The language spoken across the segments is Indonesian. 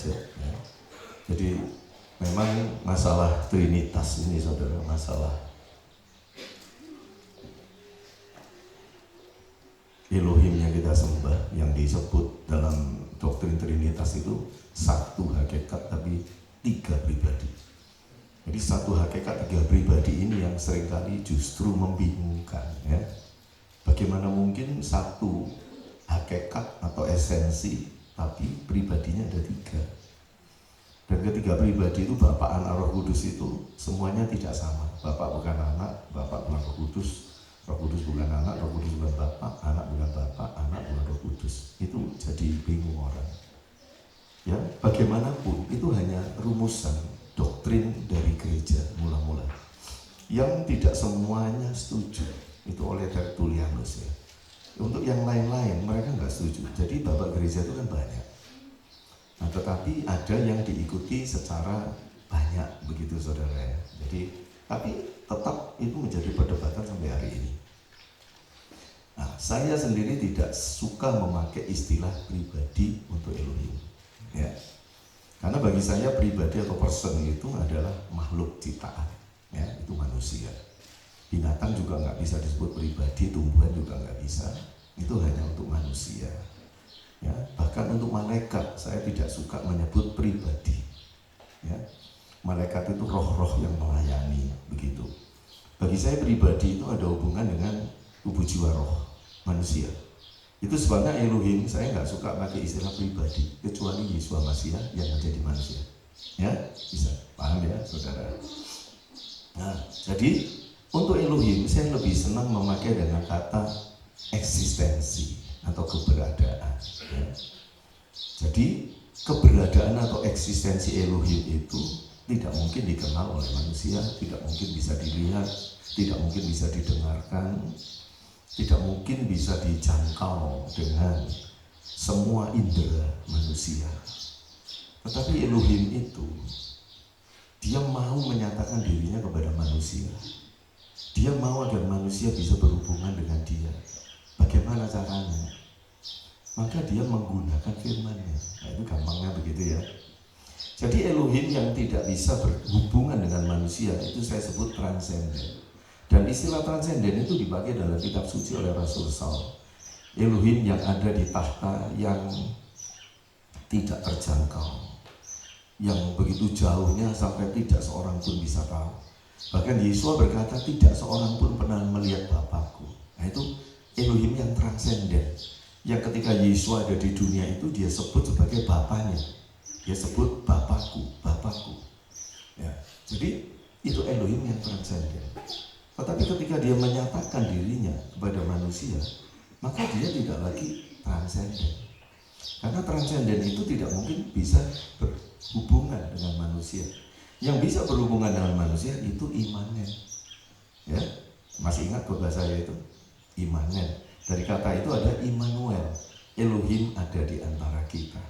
saja ya. Jadi memang masalah Trinitas ini saudara, masalah Elohim yang kita sembah, yang disebut dalam doktrin Trinitas itu satu hakikat tapi tiga pribadi. Jadi satu hakikat tiga pribadi ini yang seringkali justru membingungkan ya. Bagaimana mungkin satu hakikat atau esensi tapi pribadinya ada tiga. Dan ketiga pribadi itu Bapa, Anak, Roh Kudus itu semuanya tidak sama. Bapa bukan anak, Bapa bukan Roh Kudus, Roh Kudus bukan anak, Roh Kudus bukan Bapa, anak bukan Bapa, anak bukan Roh Kudus. Itu jadi bingung orang. Ya, bagaimanapun itu hanya rumusan doktrin dari gereja mula-mula yang tidak semuanya setuju. Itu oleh Tertullianus ya. Untuk yang lain-lain mereka nggak setuju. Jadi bapak gereja itu kan banyak. Nah, tetapi ada yang diikuti secara banyak begitu saudara ya. Jadi tapi tetap itu menjadi perdebatan sampai hari ini. Nah, saya sendiri tidak suka memakai istilah pribadi untuk Elohim ya. Karena bagi saya pribadi atau person itu adalah makhluk ciptaan ya, itu manusia. Binatang juga nggak bisa disebut pribadi, tumbuhan juga nggak bisa. Itu hanya untuk manusia ya. Bahkan untuk malaikat saya tidak suka menyebut pribadi ya. Malaikat itu roh-roh yang melayani begitu. Bagi saya pribadi itu ada hubungan dengan tubuh jiwa roh manusia. Itu sebabnya Elohim saya nggak suka pakai istilah pribadi kecuali Yeshua Mashiach yang menjadi manusia ya. Bisa paham ya saudara. Nah, jadi untuk Elohim saya lebih senang memakai dengan kata eksistensi atau keberadaan ya. Jadi keberadaan atau eksistensi Elohim itu tidak mungkin dikenal oleh manusia, tidak mungkin bisa dilihat, tidak mungkin bisa didengarkan, tidak mungkin bisa dijangkau dengan semua indera manusia. Tetapi Elohim itu dia mau menyatakan dirinya kepada manusia. Dia mau agar manusia bisa berhubungan dengan dia. Bagaimana caranya? Maka dia menggunakan firman-Nya. Nah, itu gampangnya begitu ya. Jadi Elohim yang tidak bisa berhubungan dengan manusia itu saya sebut transenden. Dan istilah transenden itu dipakai dalam kitab suci oleh Rasul Saul. Elohim yang ada di tahta yang tidak terjangkau, yang begitu jauhnya sampai tidak seorang pun bisa tahu. Bahkan Yesus berkata tidak seorang pun pernah melihat Bapakku. Nah, itu Elohim yang transenden, yang ketika Yesus ada di dunia itu dia sebut sebagai Bapaknya. Dia sebut Bapakku, Bapakku ya. Jadi itu Elohim yang transenden. Tetapi ketika dia menyatakan dirinya kepada manusia, maka dia tidak lagi transenden. Karena transenden itu tidak mungkin bisa berhubungan dengan manusia. Yang bisa berhubungan dengan manusia itu imanen ya. Masih ingat bahasa saya itu? Imanen. Dari kata itu ada Immanuel, Elohim ada di antara kita.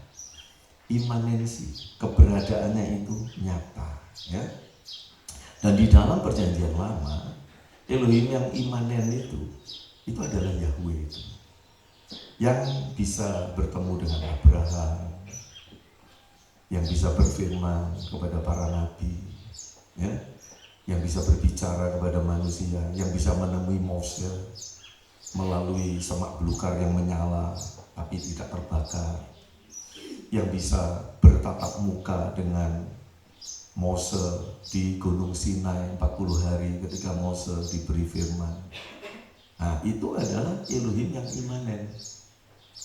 Imanensi, keberadaannya itu nyata ya. Dan di dalam perjanjian lama, Elohim yang imanen itu adalah Yahweh itu, yang bisa bertemu dengan Abraham, yang bisa berfirman kepada para nabi ya, yang bisa berbicara kepada manusia, yang bisa menemui Mose melalui semak belukar yang menyala tapi tidak terbakar, yang bisa bertatap muka dengan Mose di Gunung Sinai 40 hari ketika Mose diberi firman. Nah, itu adalah Elohim yang imanen.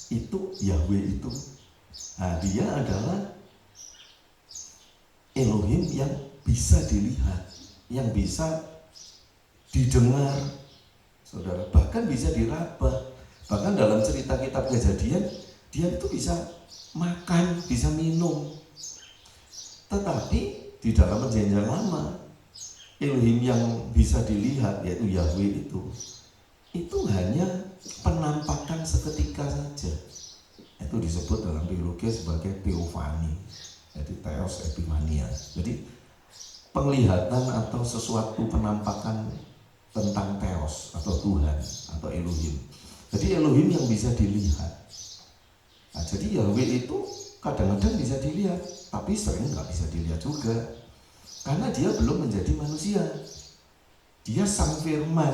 Itu Yahweh itu. Nah, dia adalah Elohim yang bisa dilihat, yang bisa didengar, saudara, bahkan bisa diraba. Bahkan dalam cerita kitab Kejadian, dia itu bisa makan, bisa minum. Tetapi di dalam perjanjian lama, Elohim yang bisa dilihat yaitu Yahweh itu hanya penampakan seketika saja. Itu disebut dalam teologi sebagai teofani, jadi theos epimania. Jadi penglihatan atau sesuatu penampakan tentang theos atau Tuhan atau Elohim. Jadi Elohim yang bisa dilihat. Nah, jadi Yahweh itu kadang-kadang bisa dilihat, tapi sering nggak bisa dilihat juga, karena dia belum menjadi manusia. Dia sang firman.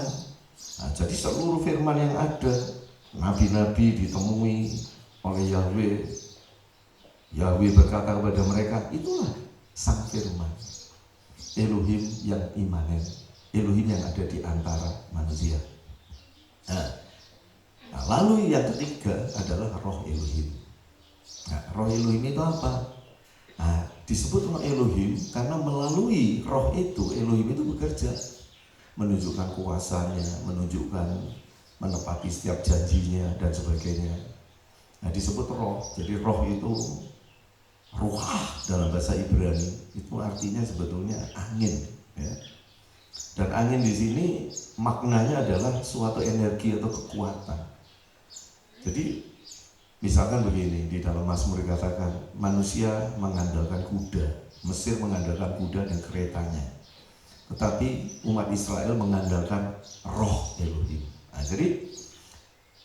Nah, jadi seluruh firman yang ada, nabi-nabi ditemui oleh Yahweh. Yahweh berkata kepada mereka, itulah sang firman, Elohim yang imanen, Elohim yang ada di antara manusia. Nah, lalu yang ketiga adalah roh Elohim. Nah, roh Elohim itu apa? Nah, disebut roh Elohim karena melalui roh itu, Elohim itu bekerja, menunjukkan kuasanya, menunjukkan menepati setiap janjinya dan sebagainya. Nah, disebut roh. Jadi roh itu ruah dalam bahasa Ibrani, itu artinya sebetulnya angin, ya. Dan angin di sini maknanya adalah suatu energi atau kekuatan. Jadi misalkan begini, di dalam Mazmur dikatakan manusia mengandalkan kuda, Mesir mengandalkan kuda dan keretanya, tetapi umat Israel mengandalkan roh Elohim. Nah, jadi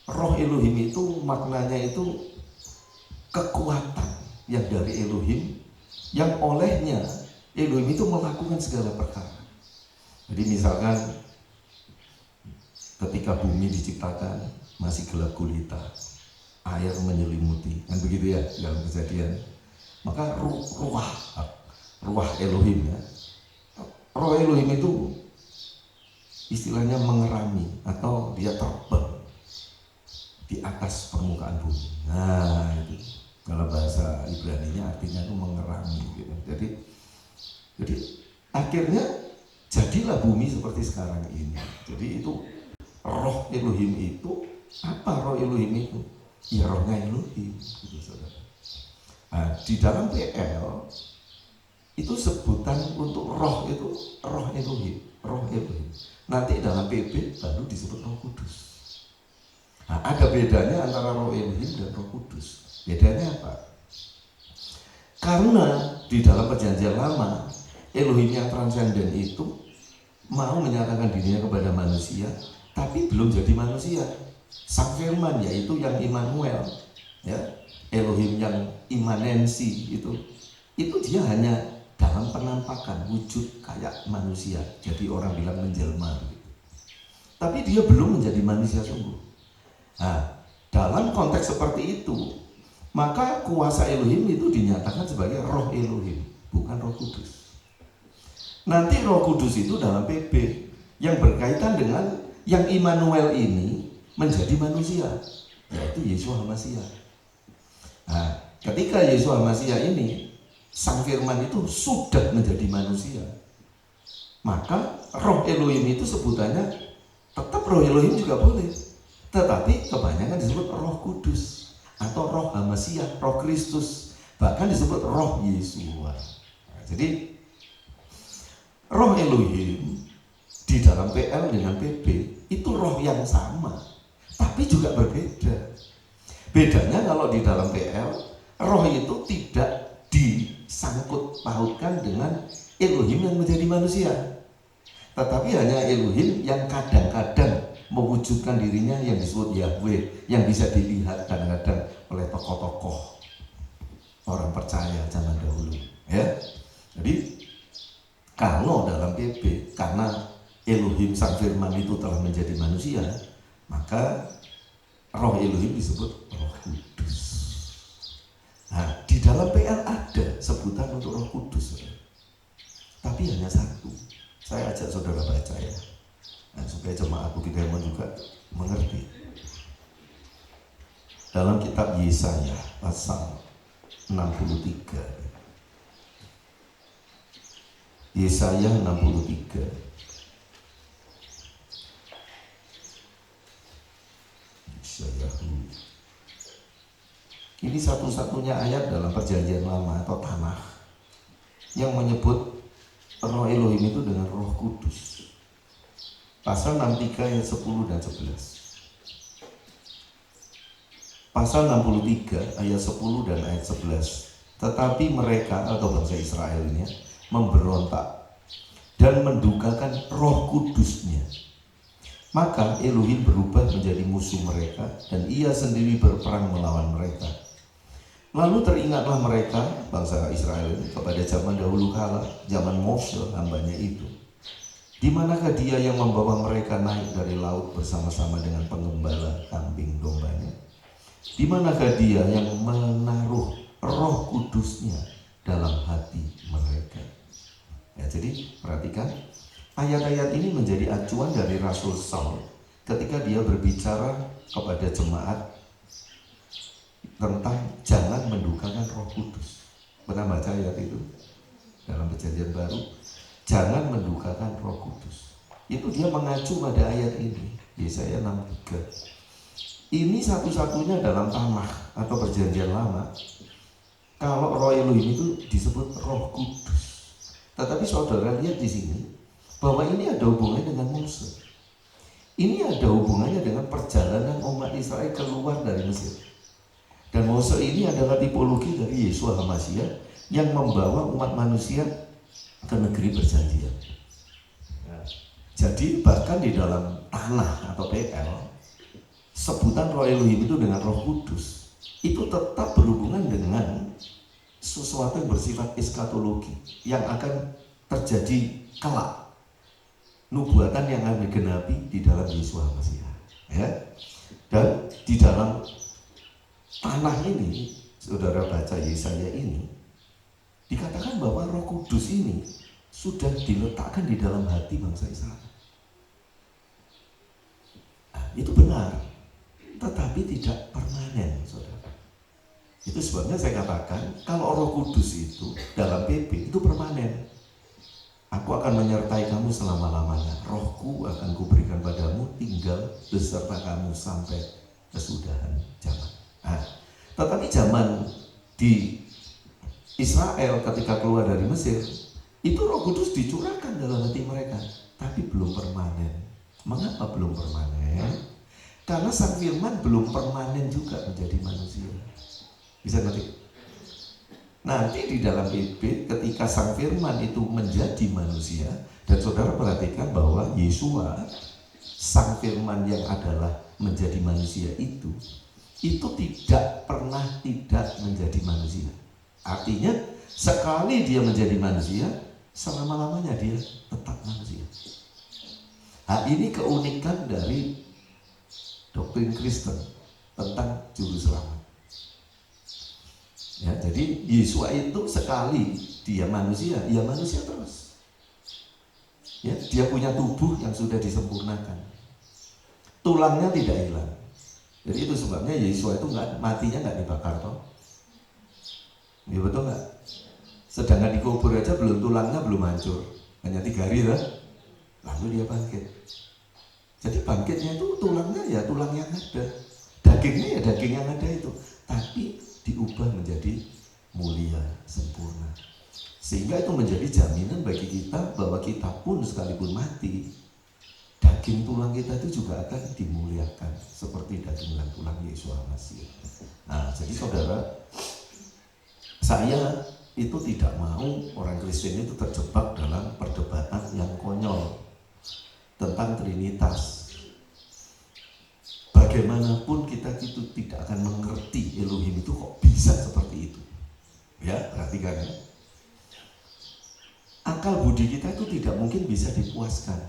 roh Elohim itu maknanya itu kekuatan yang dari Elohim, yang olehnya Elohim itu melakukan segala perkara. Jadi misalkan ketika bumi diciptakan masih gelap gulita, air menyelimuti, kan begitu ya dalam Kejadian. Maka ruah Elohim, ya, roh Elohim itu istilahnya mengerami atau dia terbang di atas permukaan bumi. Nah, itu dalam bahasa Ibrani-nya artinya itu mengerami, gitu. Jadi akhirnya jadilah bumi seperti sekarang ini. Jadi itu roh Elohim itu apa? Roh Elohim itu ya rohnya Elohim, gitu, saudara. Nah, di dalam PL itu sebutan untuk roh itu roh Elohim, roh Elohim. Nanti dalam PB baru disebut Roh Kudus. Nah, ada bedanya antara roh Elohim dan Roh Kudus. Bedanya apa? Karena di dalam Perjanjian Lama, Elohim yang transenden itu mau menyatakan dirinya kepada manusia, tapi belum jadi manusia. Sang firman, yaitu yang Immanuel, ya, Elohim yang imanensi itu dia hanya dalam penampakan wujud kayak manusia. Jadi orang bilang menjelma, gitu. Tapi dia belum menjadi manusia sungguh. Nah, dalam konteks seperti itu, maka kuasa Elohim itu dinyatakan sebagai roh Elohim, bukan Roh Kudus. Nanti Roh Kudus itu dalam PB yang berkaitan dengan yang Immanuel ini menjadi manusia, yaitu Yesus HaMasyiah. Nah, ketika Yesus HaMasyiah ini, sang firman itu sudah menjadi manusia, maka roh Elohim itu sebutannya tetap roh Elohim juga boleh, tetapi kebanyakan disebut Roh Kudus atau roh HaMasyiah, roh Kristus, bahkan disebut roh Yesua. Nah, jadi roh Elohim di dalam PL dengan PB itu roh yang sama, tapi juga berbeda. Bedanya kalau di dalam PL, roh itu tidak disangkut pautkan dengan Elohim yang menjadi manusia, tetapi hanya Elohim yang kadang-kadang mewujudkan dirinya yang disebut Yahweh, yang bisa dilihat kadang-kadang oleh tokoh-tokoh orang percaya zaman dahulu, ya. Jadi kalau dalam PB, karena Elohim sang firman itu telah menjadi manusia, maka roh Elohim disebut Roh Kudus. Nah, di dalam PL ada sebutan untuk Roh Kudus, tapi hanya satu. Saya ajak saudara baca, ya, nah, supaya jemaat Bukit Hermon juga mengerti. Dalam kitab Yesaya pasal 63, Yesaya 63. Ini satu-satunya ayat dalam Perjanjian Lama atau Tanakh yang menyebut roh Elohim itu dengan Roh Kudus. Pasal 63 ayat 10 dan 11. Pasal 63 ayat 10 dan ayat 11. Tetapi mereka atau bangsa Israel ini memberontak dan mendukakan Roh Kudusnya. Maka Elohim berubah menjadi musuh mereka dan ia sendiri berperang melawan mereka. Lalu teringatlah mereka, bangsa Israel ini, kepada zaman dahulu kala, zaman Mose hambanya itu. Di manakah dia yang membawa mereka naik dari laut bersama-sama dengan penggembala kambing dombanya? Di manakah dia yang menaruh Roh Kudusnya dalam hati mereka? Ya, jadi perhatikan, ayat-ayat ini menjadi acuan dari Rasul Saul ketika dia berbicara kepada jemaat tentang jangan mendukakan Roh Kudus. Pernah baca ayat itu dalam Perjanjian Baru? Jangan mendukakan Roh Kudus. Itu dia mengacu pada ayat ini, Yesaya 63. Ini satu-satunya dalam tanah atau Perjanjian Lama kalau Roh Elohim itu disebut Roh Kudus. Tetapi saudara lihat di sini bahwa ini ada hubungannya dengan Mose. Ini ada hubungannya dengan perjalanan umat Israel keluar dari Mesir. Dan Mose ini adalah tipologi dari Yeshua HaMasyiah yang membawa umat manusia ke negeri perjanjian. Jadi bahkan di dalam tanah atau PL, sebutan Roh Elohim itu dengan Roh Kudus itu tetap berhubungan dengan sesuatu yang bersifat eskatologi yang akan terjadi kelak, nubuatan yang akan digenapi di dalam Yeshua HaMasyiah. Ya. Dan di dalam tanah ini, saudara baca Yesaya ini, dikatakan bahwa Roh Kudus ini sudah diletakkan di dalam hati bangsa Israel. Nah, itu benar, tetapi tidak permanen, saudara. Itu sebabnya saya katakan kalau Roh Kudus itu dalam PP itu permanen. Aku akan menyertai kamu selama-lamanya. Rohku akan kuberikan padamu, tinggal beserta kamu sampai kesudahan zaman. Nah, tetapi zaman di Israel ketika keluar dari Mesir, itu Roh Kudus dicurahkan dalam hati mereka, tapi belum permanen. Mengapa belum permanen? Karena Sang Firman belum permanen juga menjadi manusia. Bisa ngerti? Nanti di dalam PP ketika Sang Firman itu menjadi manusia, dan saudara perhatikan bahwa Yeshua, Sang Firman yang adalah menjadi manusia itu tidak pernah tidak menjadi manusia. Artinya sekali dia menjadi manusia, selama-lamanya dia tetap manusia. Nah, ini keunikan dari doktrin Kristen tentang juru selamat. Ya, jadi Yeshua itu sekali dia manusia, ya manusia terus. Ya, dia punya tubuh yang sudah disempurnakan. Tulangnya tidak hilang. Jadi itu sebabnya Yeshua itu matinya nggak dibakar toh. Ya betul nggak? Sedangkan dikubur aja tulangnya belum hancur, hanya 3 hari lah. Lalu dia bangkit. Jadi bangkitnya itu tulangnya ya tulang yang ada, dagingnya ya daging yang ada itu, tapi diubah menjadi mulia, sempurna. Sehingga itu menjadi jaminan bagi kita bahwa kita pun sekalipun mati, daging tulang kita itu juga akan dimuliakan seperti daging dan tulang Yeshua HaMasyiah. Nah, jadi saudara, saya itu tidak mau orang Kristen itu terjebak dalam perdebatan yang konyol tentang Trinitas. Bagaimanapun kita itu tidak akan mengerti Elohim itu kok bisa seperti itu. Ya, perhatikan ya. Akal budi kita itu tidak mungkin bisa dipuaskan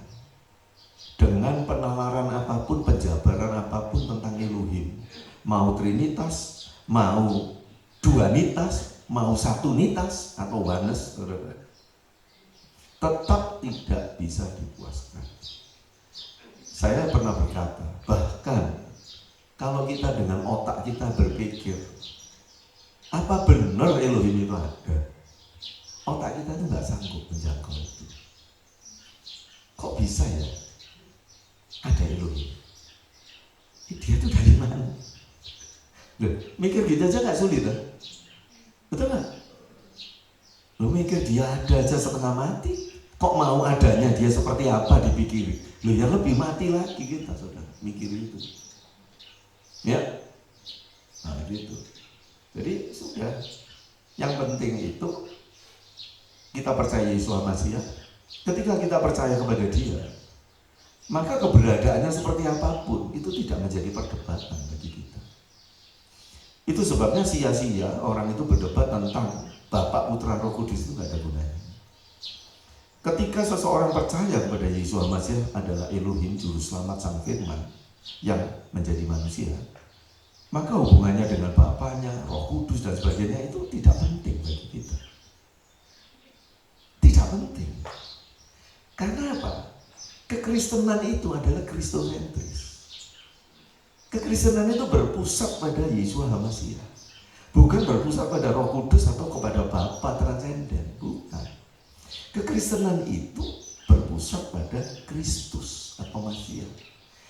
dengan penalaran apapun, penjabaran apapun tentang Elohim. Mau Trinitas, mau Duanitas, mau Satunitas atau Oneness, tetap tidak bisa dipuaskan. Saya pernah berkata, bahkan kalau kita dengan otak kita berpikir, apa benar Elohim itu ada? Otak kita itu nggak sanggup menjangkau itu. Kok bisa ya ada Elohim? Dia itu dari mana? Loh, mikir gitu aja nggak sulit kan? Betul nggak? Lo mikir dia ada aja setengah mati. Kok mau adanya dia seperti apa dipikiri? Loh ya lebih mati lagi kita saudara mikir itu. Ya, nah gitu. Jadi sudah. Yang penting itu kita percaya Yeshua HaMasyiah. Ketika kita percaya kepada Dia, maka keberadaannya seperti apapun itu tidak menjadi perdebatan bagi kita. Itu sebabnya sia-sia orang itu berdebat tentang Bapa, Putra, Roh Kudus itu gak ada gunanya. Ketika seseorang percaya kepada Yesus Masih adalah Elohim, Juru Selamat, Sang Firman yang menjadi manusia, maka hubungannya dengan Bapaknya, Roh Kudus dan sebagainya itu tidak penting bagi kita. Tidak penting. Karena apa? Kekristenan itu adalah kristosentris. Kekristenan itu berpusat pada Yesus Hamasiah, bukan berpusat pada Roh Kudus atau kepada Bapa transenden, bukan. Kekristenan itu berpusat pada Kristus atau Masiah.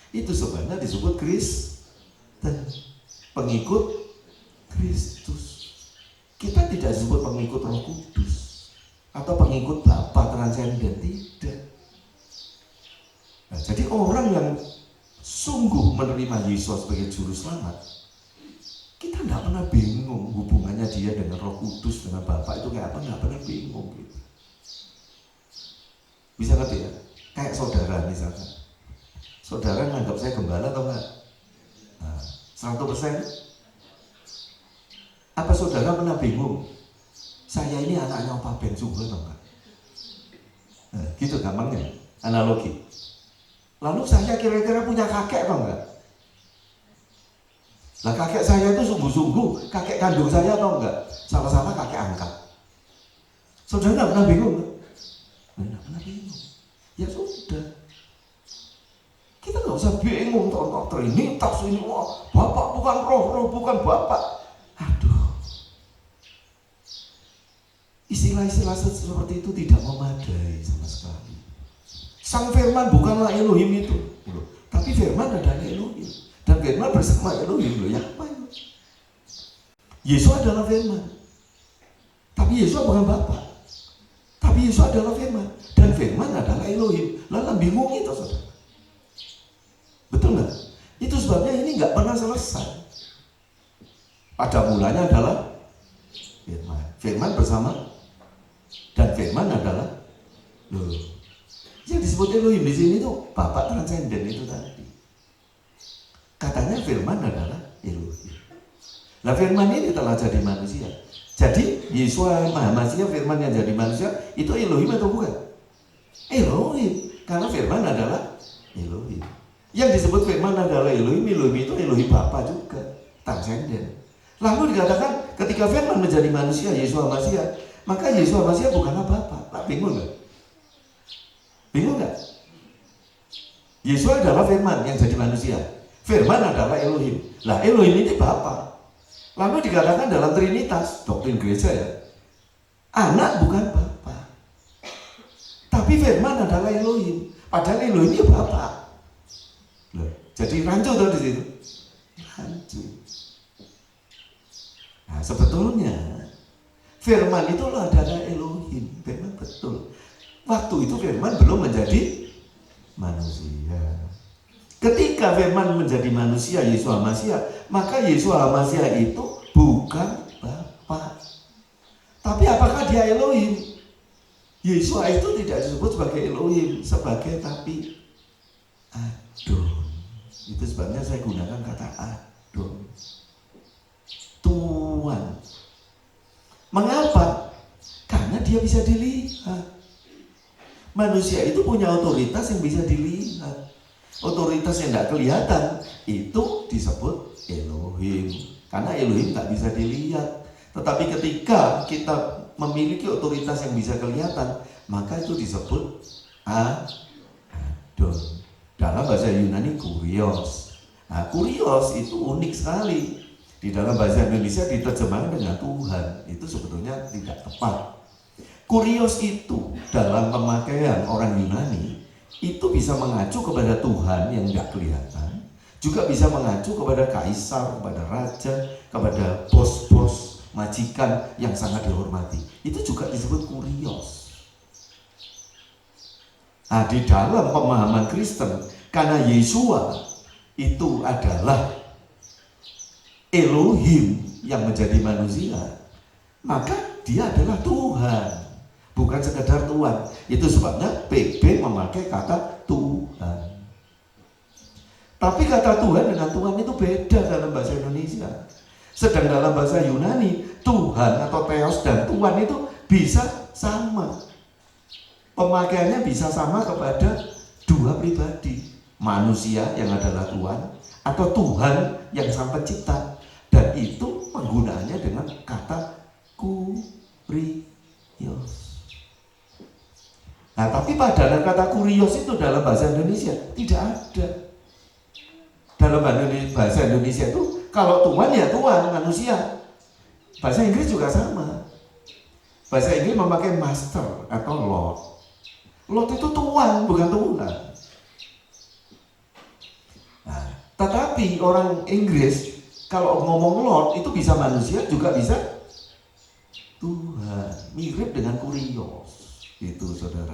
Itu sebenarnya disebut Kristen, pengikut Kristus. Kita tidak disebut pengikut Roh Kudus atau pengikut Bapa transenden, tidak. Nah, jadi orang yang sungguh menerima Yesus sebagai Juru Selamat, kita tidak pernah bingung hubungannya dia dengan Roh Kudus, dengan Bapa itu kayak apa, nggak pernah bingung gitu. Bisa ngerti ya? Kayak saudara misalkan, saudara nganggap saya gembala atau enggak? Nah, 100%. Apa saudara pernah bingung, saya ini anaknya Pak Ben juga atau enggak? Nah, gitu gampangnya, analogi. Lalu saya kira-kira punya kakek atau enggak? Lah kakek saya itu sungguh-sungguh kakek kandung saya atau enggak? Sama-sama kakek angkat. Saudara enggak pernah bingung kan? Enggak pernah bingung. Ya sudah. Kita enggak usah bingung tentang Trinitas ini, wah, Bapak bukan roh, roh bukan Bapak. Aduh. Istilah-istilah seperti itu tidak memadai sama sekali. Sang Firman bukanlah Elohim itu, tapi Firman adalah Elohim, dan Firman bersama Elohim. Yang apa itu? Yesus adalah Firman, tapi Yesus bukan Bapa, tapi Yesus adalah Firman, dan Firman adalah Elohim. Lalu bingung itu, saudara. Betul nggak? Itu sebabnya ini nggak pernah selesai. Pada mulanya adalah Firman, Firman bersama, dan Firman adalah Elohim. Yang disebut Elohim di sini tuh Bapak transenden itu tadi. Katanya Firman adalah Elohim. Nah, Firman ini telah jadi manusia. Jadi Yesus Maha-Masiah, Firman yang jadi manusia itu Elohim atau bukan? Elohim. Karena Firman adalah Elohim. Yang disebut Firman adalah Elohim, Elohim itu Elohim Bapa juga, transenden. Lalu dikatakan ketika Firman menjadi manusia, Yesus Maha-Masiah, maka Yesus Maha-Masiah bukanlah Bapa. Nah, bingung nggak? Bingung nggak? Yesus adalah Firman yang jadi manusia. Firman adalah Elohim. Lah Elohim ini Bapa. Lalu dikatakan dalam Trinitas, doktrin gereja ya, anak bukan Bapa, tapi Firman adalah Elohim. Padahal Elohim itu Bapa. Loh, jadi rancu tuh di situ. Rancu. Nah sebetulnya Firman itulah adalah Elohim. Firman betul. Waktu itu Firman belum menjadi manusia. Ketika Firman menjadi manusia, Yesus Hamasiah, maka Yesus Hamasiah itu bukan Bapa. Tapi apakah dia Elohim? Yesus itu tidak disebut sebagai Elohim, sebagai tapi Adon. Itu sebabnya saya gunakan kata Adon, Tuhan. Mengapa? Karena dia bisa dilihat. Manusia itu punya otoritas yang bisa dilihat. Otoritas yang tidak kelihatan itu disebut Elohim. Karena Elohim tak bisa dilihat. Tetapi ketika kita memiliki otoritas yang bisa kelihatan, maka itu disebut Adon. Dalam bahasa Yunani kurios. Nah, kurios itu unik sekali. Di dalam bahasa Indonesia diterjemahkan dengan Tuhan. Itu sebetulnya tidak tepat. Kurios itu dalam pemakaian orang Yunani itu bisa mengacu kepada Tuhan yang tidak kelihatan, juga bisa mengacu kepada kaisar, kepada raja, kepada bos-bos, majikan yang sangat dihormati. Itu juga disebut kurios. Nah, di dalam pemahaman Kristen, karena Yesua itu adalah Elohim yang menjadi manusia, maka dia adalah Tuhan. Bukan sekedar Tuhan. Itu sebabnya PB memakai kata Tuhan. Tapi kata Tuhan dengan Tuhan itu beda dalam bahasa Indonesia. Sedang dalam bahasa Yunani, Tuhan atau Theos dan Tuhan itu bisa sama. Pemakaiannya bisa sama kepada dua pribadi. Manusia yang adalah Tuhan atau Tuhan yang sang pencipta. Dan itu penggunaannya dengan kata kurios. Nah, tapi padanan kata kurios itu dalam bahasa Indonesia tidak ada. Dalam bahasa Indonesia itu kalau Tuhan ya Tuhan, manusia. Bahasa Inggris juga sama. Bahasa Inggris memakai master atau lord. Lord itu Tuhan, bukan Tuhan. Nah, tetapi orang Inggris kalau ngomong lord itu bisa manusia juga bisa Tuhan. Mirip dengan kurios. Itu saudara.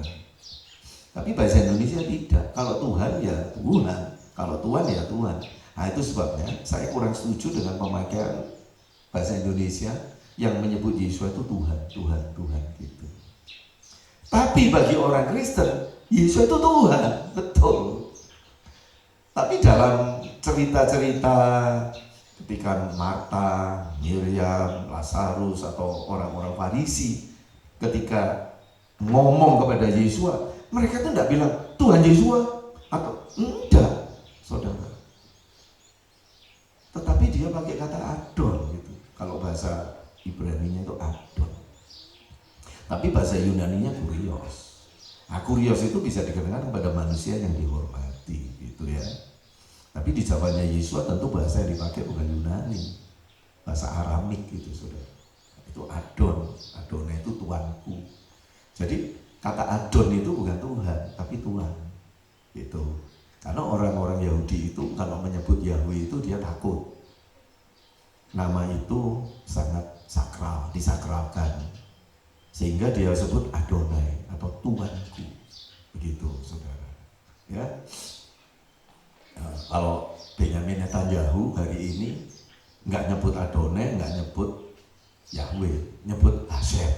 Tapi bahasa Indonesia tidak. Kalau Tuhan ya Tuhan, kalau Tuhan ya Tuhan. Nah, itu sebabnya saya kurang setuju dengan pemakaian bahasa Indonesia yang menyebut Yesus itu Tuhan, Tuhan, Tuhan gitu. Tapi bagi orang Kristen, Yesus itu Tuhan, betul. Tapi dalam cerita-cerita ketika Marta, Miriam, Lazarus atau orang-orang Farisi ketika ngomong kepada Yesus, mereka tuh enggak bilang Tuhan Yesus atau enggak, saudara. Tetapi dia pakai kata Adon gitu. Kalau bahasa Ibrani-nya itu Adon. Tapi bahasa Yunani-nya kurios. Nah, kurios itu bisa dikenakan kepada manusia yang dihormati gitu ya. Tapi di zamannya Yesus tentu bahasa yang dipakai bukan Yunani. Bahasa Aramik gitu, saudara. Itu Adon. Adonnya itu tuanku. Jadi kata Adon itu bukan Tuhan, tapi Tuhan. Gitu. Karena orang-orang Yahudi itu kalau menyebut Yahweh itu dia takut. Nama itu sangat sakral, disakralkan. Sehingga dia sebut Adonai atau Tuanku. Begitu, saudara. Ya. Nah, kalau Benyamin Netanyahu hari ini nggak nyebut Adonai, nggak nyebut Yahweh, nyebut Hashem.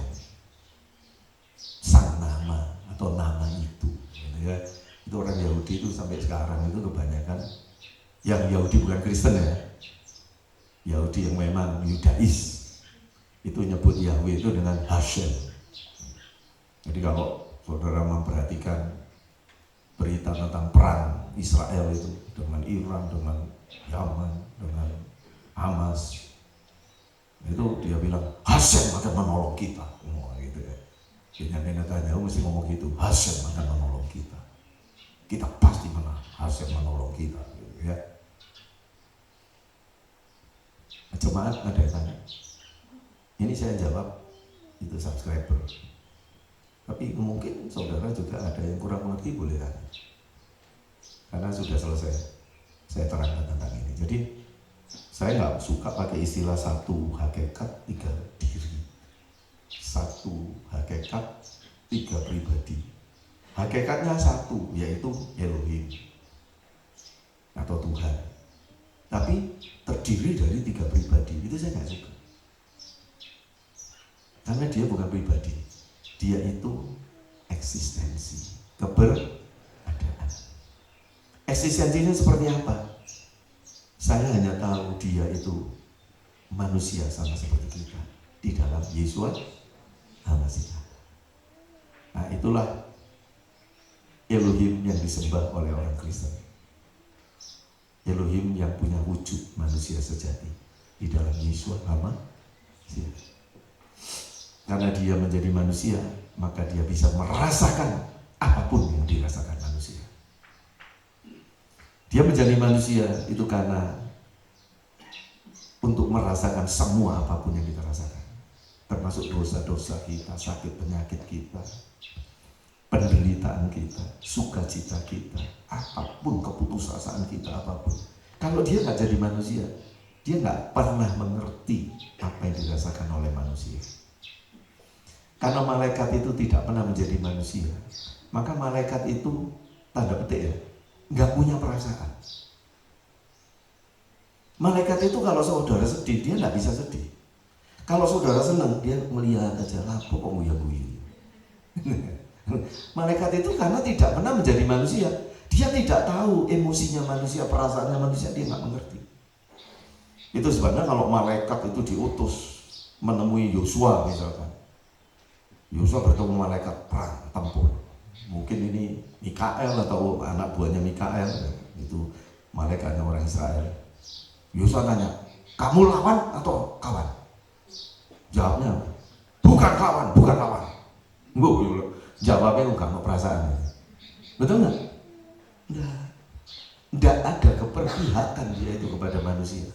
Sang nama atau nama itu. Ya. Itu orang Yahudi itu sampai sekarang itu kebanyakan yang Yahudi bukan Kristen ya, Yahudi yang memang Yudais itu nyebut Yahweh itu dengan Hashem. Jadi kalau saudara memperhatikan berita tentang perang Israel itu dengan Iran, dengan Yaman, dengan Hamas, itu dia bilang Hashem akan menolong kita. Gitu ya. Benyamin Netanyahu mesti ngomong gitu, Hashem akan menolong kita. Kita pasti menang, Hashem menolong kita, gitu ya. Jemaat ada yang tanya. Ini saya jawab, itu subscriber. Tapi mungkin saudara juga ada yang kurang mengerti, boleh tanya. Karena sudah selesai, saya terangkan tentang ini. Jadi saya nggak suka pakai istilah satu hakikat tiga diri, satu hakikat tiga pribadi. Hakikatnya satu, yaitu Elohim atau Tuhan. Tapi terdiri dari tiga pribadi. Itu saya nggak suka. Karena dia bukan pribadi. Dia itu eksistensi, keberadaan. Eksistensinya seperti apa? Saya hanya tahu dia itu manusia sama seperti kita di dalam Yesus Al-Masih. Nah, itulah Elohim yang disembah oleh orang Kristen. Elohim yang punya wujud manusia sejati di dalam Yesus Al-Masih. Karena dia menjadi manusia, maka dia bisa merasakan apapun yang dirasakan manusia. Dia menjadi manusia itu karena untuk merasakan semua apapun yang kita rasakan, termasuk dosa-dosa kita, sakit penyakit kita, penderitaan kita, sukacita kita, apapun keputusasaan kita, apapun. Kalau dia nggak jadi manusia, dia nggak pernah mengerti apa yang dirasakan oleh manusia. Karena malaikat itu tidak pernah menjadi manusia, maka malaikat itu tanda petik ya, nggak punya perasaan. Malaikat itu kalau saudara sedih, dia nggak bisa sedih. Kalau saudara senang, dia melihat aja, lapo kok nguyang-nguyang. Malaikat itu karena tidak pernah menjadi manusia, dia tidak tahu emosinya manusia, perasaannya manusia, dia nggak mengerti. Itu sebabnya kalau malaikat itu diutus menemui Yosua misalkan, Yosua bertemu malaikat perang tempur, mungkin ini Mikael atau anak buahnya Mikael, itu malaikatnya orang Israel. Yosua tanya, kamu lawan atau kawan? Jawabnya, bukan kawan, bukan lawan. Jawabnya enggak mau perasaan. Betul nggak? Enggak ada keperpihakan dia itu kepada manusia.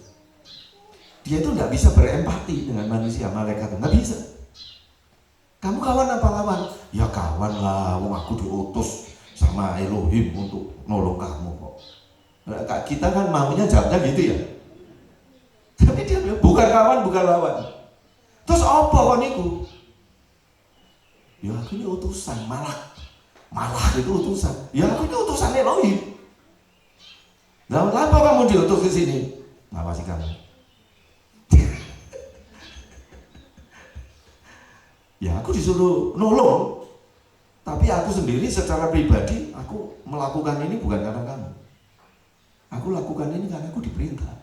Dia itu nggak bisa berempati dengan manusia, malaikat itu nggak bisa. Kamu kawan apa lawan? Ya kawan lah, wong aku diutus sama Elohim untuk nolong kamu kok. Nah, kita kan maunya jawabnya gitu ya. Tapi dia bilang bukan kawan, bukan lawan. Terus apa kon itu? Ya aku ini utusan, malah itu utusan. Ya aku ini utusan Elohim. Nah, kenapa kamu diutus ke sini? Ngawasi kamu. Ya aku disuruh nolong, tapi aku sendiri secara pribadi aku melakukan ini bukan karena kamu. Aku lakukan ini karena aku diperintah.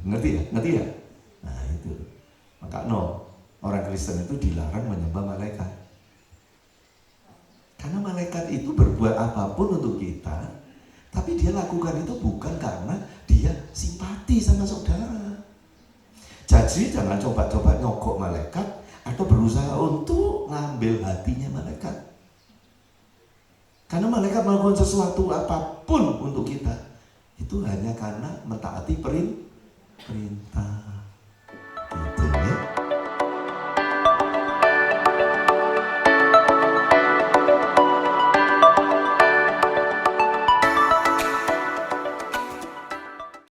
Ngerti ya? Ngerti ya? Nah itu. Maka orang Kristen itu dilarang menyembah malaikat. Karena malaikat itu berbuat apapun untuk kita, tapi dia lakukan itu bukan karena dia simpati sama saudara. Jadi jangan coba-coba nyogok malaikat atau berusaha untuk ngambil hatinya malaikat. Karena malaikat melakukan sesuatu apapun untuk kita itu hanya karena mentaati perintah.